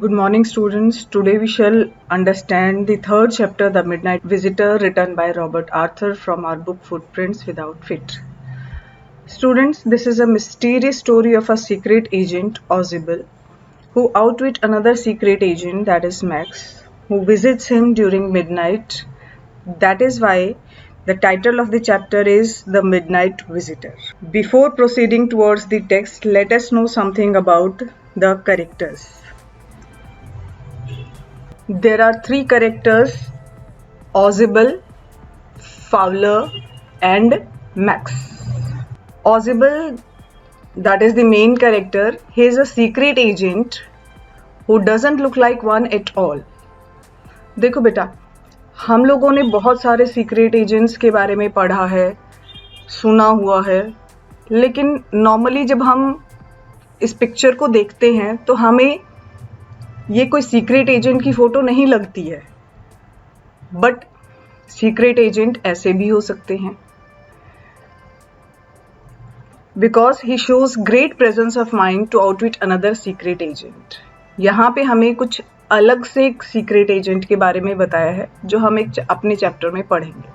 Good morning, students. Today we shall understand the third chapter, The Midnight Visitor, written by Robert Arthur from our book Footprints Without Feet. Students, this is a mysterious story of a secret agent, Ozible, who outwits another secret agent, that is Max, who visits him during midnight. That is why the title of the chapter is The Midnight Visitor. Before proceeding towards the text, let us know something about the characters. There are three characters, Ozible, Fowler and Max. Ozible, that is the main character, he is a secret agent who doesn't look like one at all. देखो बेटा, हम लोगों ने बहुत सारे secret agents के बारे में पढ़ा है, सुना हुआ है, लेकिन नॉर्मली जब हम इस पिक्चर को देखते हैं तो हमें ये कोई सीक्रेट एजेंट की फोटो नहीं लगती है. बट सीक्रेट एजेंट ऐसे भी हो सकते हैं, because he shows great presence of mind to outwit another secret agent. यहाँ पे हमें कुछ अलग से एक सीक्रेट एजेंट के बारे में बताया है जो हम एक अपने चैप्टर में पढ़ेंगे.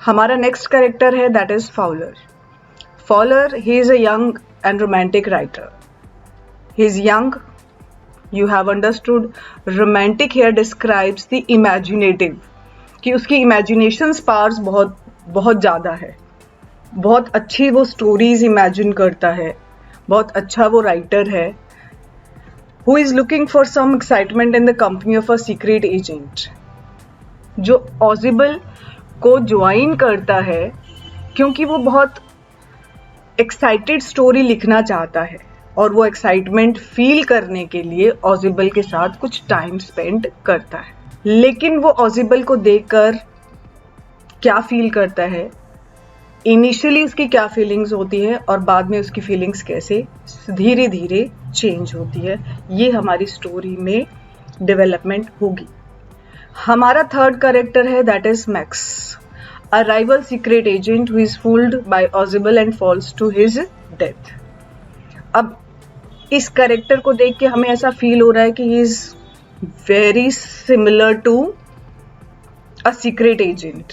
हमारा नेक्स्ट कैरेक्टर है, that is Fowler. Fowler, he is a young and romantic writer. He is young. You have understood. Romantic here describes the imaginative, कि उसकी imagination powers बहुत ज़्यादा है. बहुत अच्छी वो stories imagine करता है, बहुत अच्छा वो writer है. Who is looking for some excitement in the company of a secret agent, जो Ozible को ज्वाइन करता है क्योंकि वो बहुत excited story लिखना चाहता है और वो एक्साइटमेंट फील करने के लिए Ozible के साथ कुछ टाइम स्पेंड करता है. लेकिन वो Ozible को देखकर क्या फील करता है, इनिशियली उसकी क्या फीलिंग्स होती है और बाद में उसकी फीलिंग्स कैसे धीरे धीरे चेंज होती है, ये हमारी स्टोरी में डेवलपमेंट होगी. हमारा थर्ड कैरेक्टर है, that is Max, a rival secret agent who is fooled by Ozible and falls to his death. अब इस कैरेक्टर को देख के हमें ऐसा फील हो रहा है कि he is very similar to a secret agent,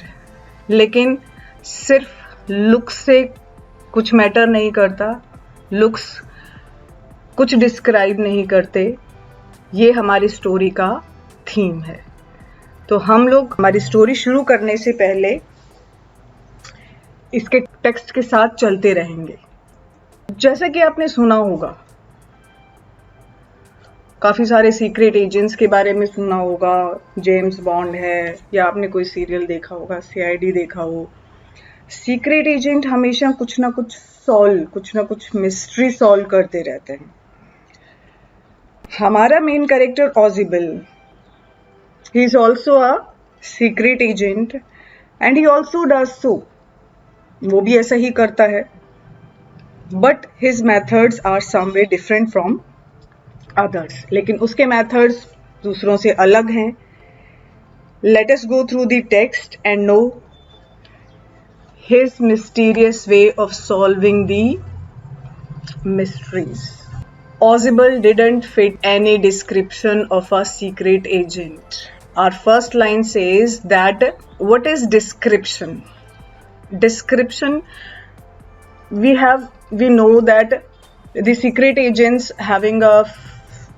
लेकिन सिर्फ लुक्स से कुछ मैटर नहीं करता, लुक्स कुछ डिस्क्राइब नहीं करते. ये हमारी स्टोरी का थीम है. तो हम लोग हमारी स्टोरी शुरू करने से पहले इसके टेक्स्ट के साथ चलते रहेंगे. जैसा कि आपने सुना होगा, काफ़ी सारे सीक्रेट एजेंट्स के बारे में सुना होगा. जेम्स बॉन्ड है, या आपने कोई सीरियल देखा होगा, CID देखा हो. सीक्रेट एजेंट हमेशा कुछ ना कुछ मिस्ट्री सॉल्व करते रहते हैं. हमारा main character Ozible, he is also a secret agent and he also does so. वो भी ऐसा ही करता है, but his methods are some way different from others. लेकिन उसके मेथड्स दूसरों से अलग हैं. Let us go through the text and know his mysterious way of solving the mysteries. Ozible didn't fit any description of a secret agent. Our first line says that what is description? Description, we know that the secret agents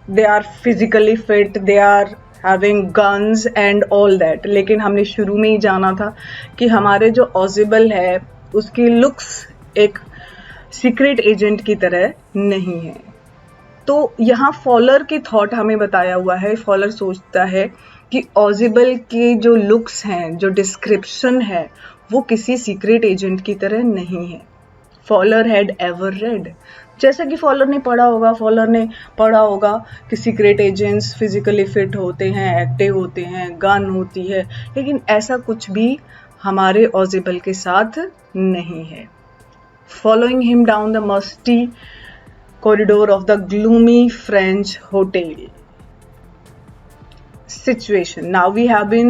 they are physically fit, they are having guns and all that. लेकिन हमने शुरू में ही जाना था कि हमारे जो Ozible है उसकी लुक्स एक सीक्रेट एजेंट की तरह नहीं है. तो यहाँ फॉलर की थॉट हमें बताया हुआ है. फॉलर सोचता है कि Ozible की जो लुक्स हैं, जो डिस्क्रिप्शन है, वो किसी सीक्रेट एजेंट की तरह नहीं है. फॉलर हैड एवर रेड, जैसा कि फॉलर ने पढ़ा होगा कि सीक्रेट एजेंट्स फिजिकली फिट होते हैं, एक्टिव होते हैं, गन होती है, लेकिन ऐसा कुछ भी हमारे Ozible के साथ नहीं है. Following him down the musty corridor of the gloomy French hotel. Situation. Now we have been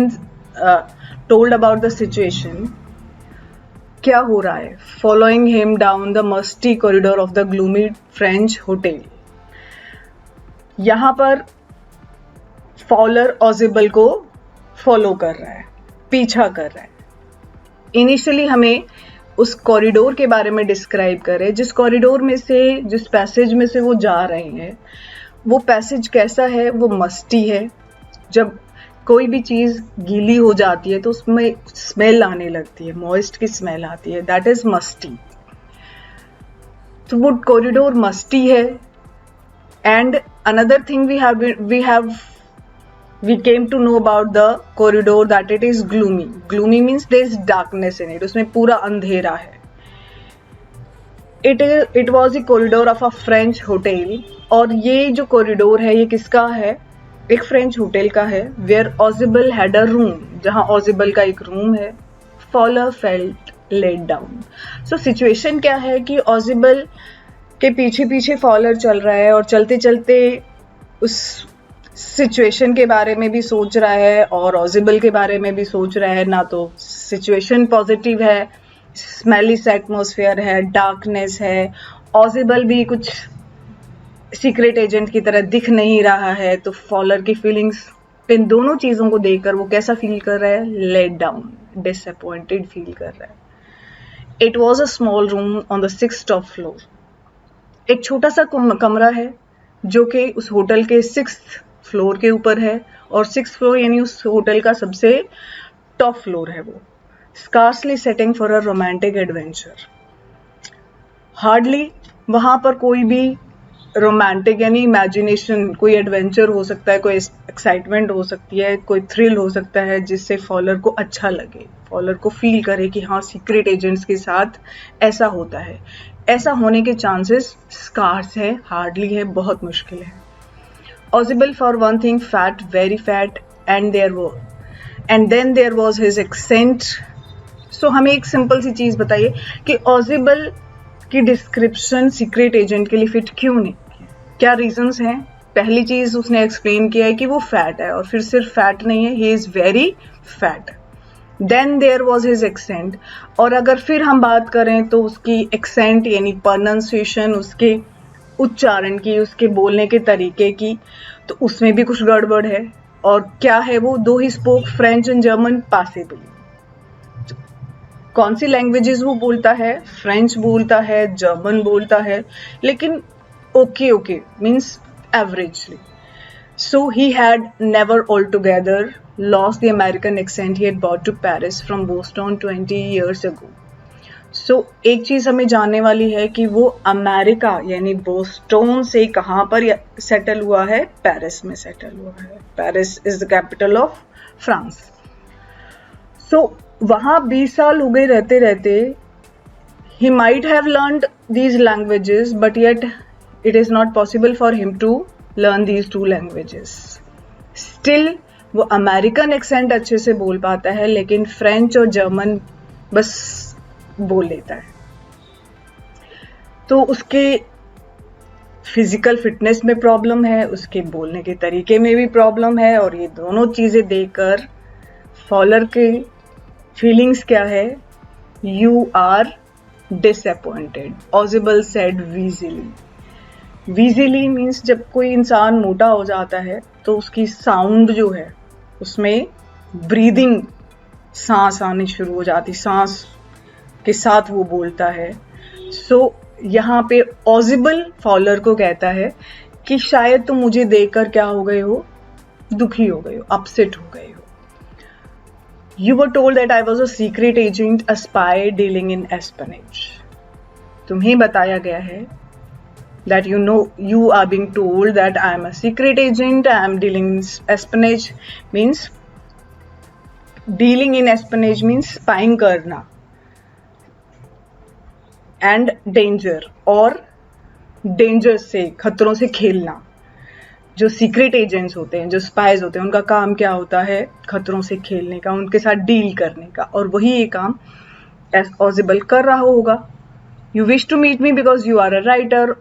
told about the situation. क्या हो रहा है? Following him down the musty corridor of the gloomy French hotel. यहाँ पर faller ऑजिबल को follow कर रहा है, पीछा कर रहा है। इनिशियली हमें उस कॉरिडोर के बारे में डिस्क्राइब करे, जिस कॉरिडोर में से, जिस पैसेज में से वो जा रहे हैं, वो पैसेज कैसा है? वो मस्टी है। जब कोई भी चीज़ गीली हो जाती है तो उसमें स्मेल आने लगती है, मॉइस्ट की स्मेल आती है, दैट इज मस्टी। तो वो कॉरिडोर मस्टी है। And another thing we came to know about the corridor that it is gloomy. Gloomy means there is darkness in it. उसमें पूरा अंधेरा है। It was a corridor of a French hotel. और ये जो corridor है ये किसका है? एक फ्रेंच होटल का है। Where Ozible had a room, जहाँ ऑजिबल का एक रूम है। Fowler felt let down. So situation क्या है कि ऑजिबल के पीछे पीछे फॉलर चल रहा है और चलते चलते उस सिचुएशन के बारे में भी सोच रहा है और ऑजिबल के बारे में भी सोच रहा है। ना तो सिचुएशन पॉजिटिव है, स्मेली एटमॉस्फेयर है, डार्कनेस है, ऑजिबल भी कुछ सीक्रेट एजेंट की तरह दिख नहीं रहा है। तो फॉलर की फीलिंग्स, इन दोनों चीज़ों को देखकर वो कैसा फील कर रहा है? लेट डाउन, डिसअपॉइंटेड फील कर रहा है। It was a small room on the 6th floor. एक छोटा सा कमरा है जो कि उस होटल के 6th फ्लोर के ऊपर है, और 6th फ्लोर यानी उस होटल का सबसे टॉप फ्लोर है वो। Scarcely setting for a romantic adventure. Hardly वहाँ पर कोई भी रोमांटिक यानी इमेजिनेशन, कोई एडवेंचर हो सकता है, कोई एक्साइटमेंट हो सकती है, कोई थ्रिल हो सकता है जिससे फॉलर को अच्छा लगे, फॉलर को फील करे कि हाँ सीक्रेट एजेंट्स के साथ ऐसा होता है। ऐसा होने के चांसेस स्कार्स है, हार्डली है, बहुत मुश्किल है। Ausable for one thing fat, very fat, and then there was his accent. So हमें एक सिंपल सी चीज़ बताइए कि ऑजिबल की डिस्क्रिप्शन सीक्रेट एजेंट के लिए फिट क्यों नहीं? क्या रीजंस हैं? पहली चीज़ उसने एक्सप्लेन किया है कि वो फैट है, और फिर सिर्फ फैट नहीं है, he is very fat. Then there was his accent, और अगर फिर हम बात करें तो उसकी एक्सेंट यानी प्रोनाउंसिएशन, उसके उच्चारण की, उसके बोलने के तरीके की, तो उसमें भी कुछ गड़बड़ है। और क्या है वो? दो ही spoke French and German passably. कौन सी लैंग्वेजेस वो बोलता है? फ्रेंच बोलता है, जर्मन बोलता है, लेकिन okay means averagely. So he had never altogether lost the American accent he had brought to Paris from Boston 20 years ago. So एक चीज़ हमें जानने वाली है कि वो अमेरिका यानी बोस्टन से कहाँ पर सेटल हुआ है? पेरिस में सेटल हुआ है। Paris is the capital of France. So वहाँ 20 साल हो गए रहते रहते। He might have learned these languages, but yet it is not possible for him to learn these 2 languages. Still वो अमेरिकन एक्सेंट अच्छे से बोल पाता है, लेकिन फ्रेंच और जर्मन बस बोल लेता है। तो उसके फिजिकल फिटनेस में प्रॉब्लम है, उसके बोलने के तरीके में भी प्रॉब्लम है, और ये दोनों चीज़ें देखकर फॉलर के फीलिंग्स क्या है? You are disappointed, Ausable said wheezily. Wheezily means जब कोई इंसान मोटा हो जाता है तो उसकी साउंड जो है उसमें ब्रीदिंग, सांस आनी शुरू हो जाती, सांस के साथ वो बोलता है। सो यहाँ पे ऑजिबल फॉलर को कहता है कि शायद तुम मुझे देखकर क्या हो गए हो? दुखी हो गए हो, अपसेट हो गए हो। You were told that I was a secret agent, a spy dealing in espionage. तुम्हें बताया गया है that you are being told that I am a secret agent, I am dealing in espionage. Means dealing in espionage means spying करना, and danger, और danger से, खतरों से खेलना। जो सीक्रेट एजेंट्स होते हैं, जो स्पाइज होते हैं, उनका काम क्या होता है? खतरों से खेलने का, उनके साथ डील करने का, और वही ये काम ऑजिबल कर रहा होगा। You wish to meet me because you are a writer,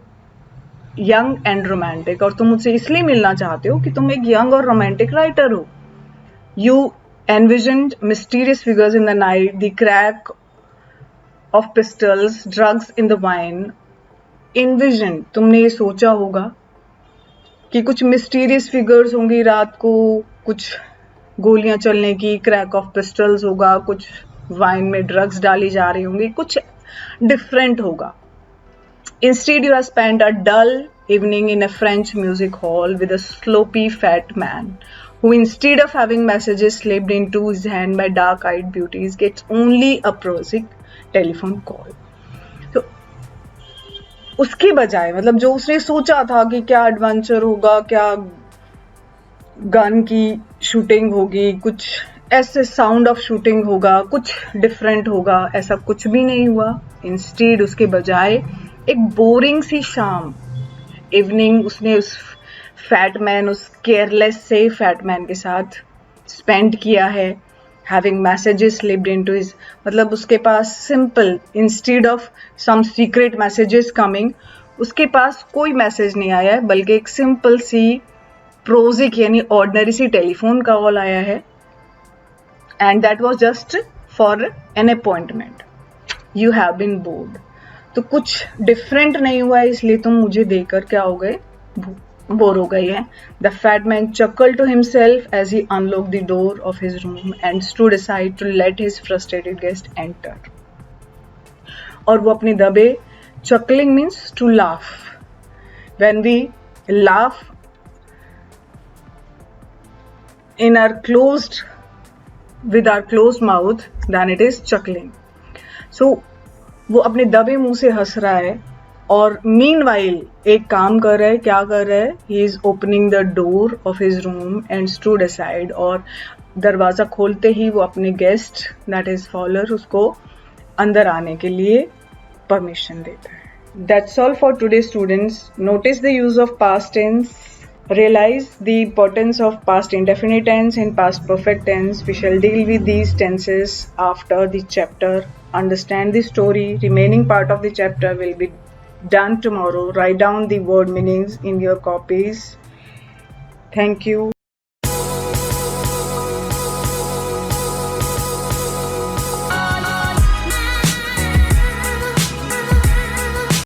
young and romantic, और तुम मुझसे इसलिए मिलना चाहते हो कि तुम एक यंग और रोमांटिक राइटर हो। You envisioned mysterious figures in the night, the crack of pistols, drugs in the wine. Envision, तुमने ये सोचा होगा कि कुछ मिस्टीरियस फिगर्स होंगी रात को, कुछ गोलियां चलने की, क्रैक ऑफ पिस्टल्स होगा, कुछ वाइन में ड्रग्स डाली जा रही होंगी, कुछ डिफरेंट होगा. Instead, you have spent a dull evening in a French music hall with a sloppy fat man who, instead of having messages slipped into his hand by dark-eyed beauties, gets only a prosaic telephone call. तो उसके बजाय, मतलब जो उसने सोचा था कि क्या एडवेंचर होगा, क्या गन की शूटिंग होगी, कुछ ऐसे साउंड ऑफ शूटिंग होगा, कुछ डिफरेंट होगा, ऐसा कुछ भी नहीं हुआ. इंस्टेड उसके बजाय एक बोरिंग सी शाम, इवनिंग उसने उस फैट मैन, उस केयरलेस से फैट मैन के साथ स्पेंड किया है. Having messages slipped into his, मतलब उसके पास simple, instead of some secret messages coming, उसके पास कोई मैसेज नहीं आया है, बल्कि एक सिंपल सी प्रोजिक यानी ऑर्डिनरी सी टेलीफोन कॉल आया है. And that was just for an appointment. You have been bored. तो कुछ डिफरेंट नहीं हुआ है, इसलिए तुम मुझे देकर क्या हो गए, बोर हो गई है. The fat man chuckled to himself as he unlocked the door of his room and stood aside to let his frustrated guest enter. और वो अपने दबे, chuckling means to laugh. When we laugh in our with our closed mouth, then it is chuckling. So वो अपने दबे मुंह से हंस रहा है और मीनवाइल एक काम कर रहा है. क्या कर रहा है? He is opening the door of his room and stood aside, और दरवाजा खोलते ही वो अपने गेस्ट, दैट इज फॉलोअर, उसको अंदर आने के लिए परमिशन देता है. That's all for today students. Notice the use of past tense. Realize the importance of past indefinite tense and past perfect tense. We shall deal with these tenses after the chapter. Understand the story. Remaining part of the chapter will be done tomorrow. Write down the word meanings in your copies. Thank you.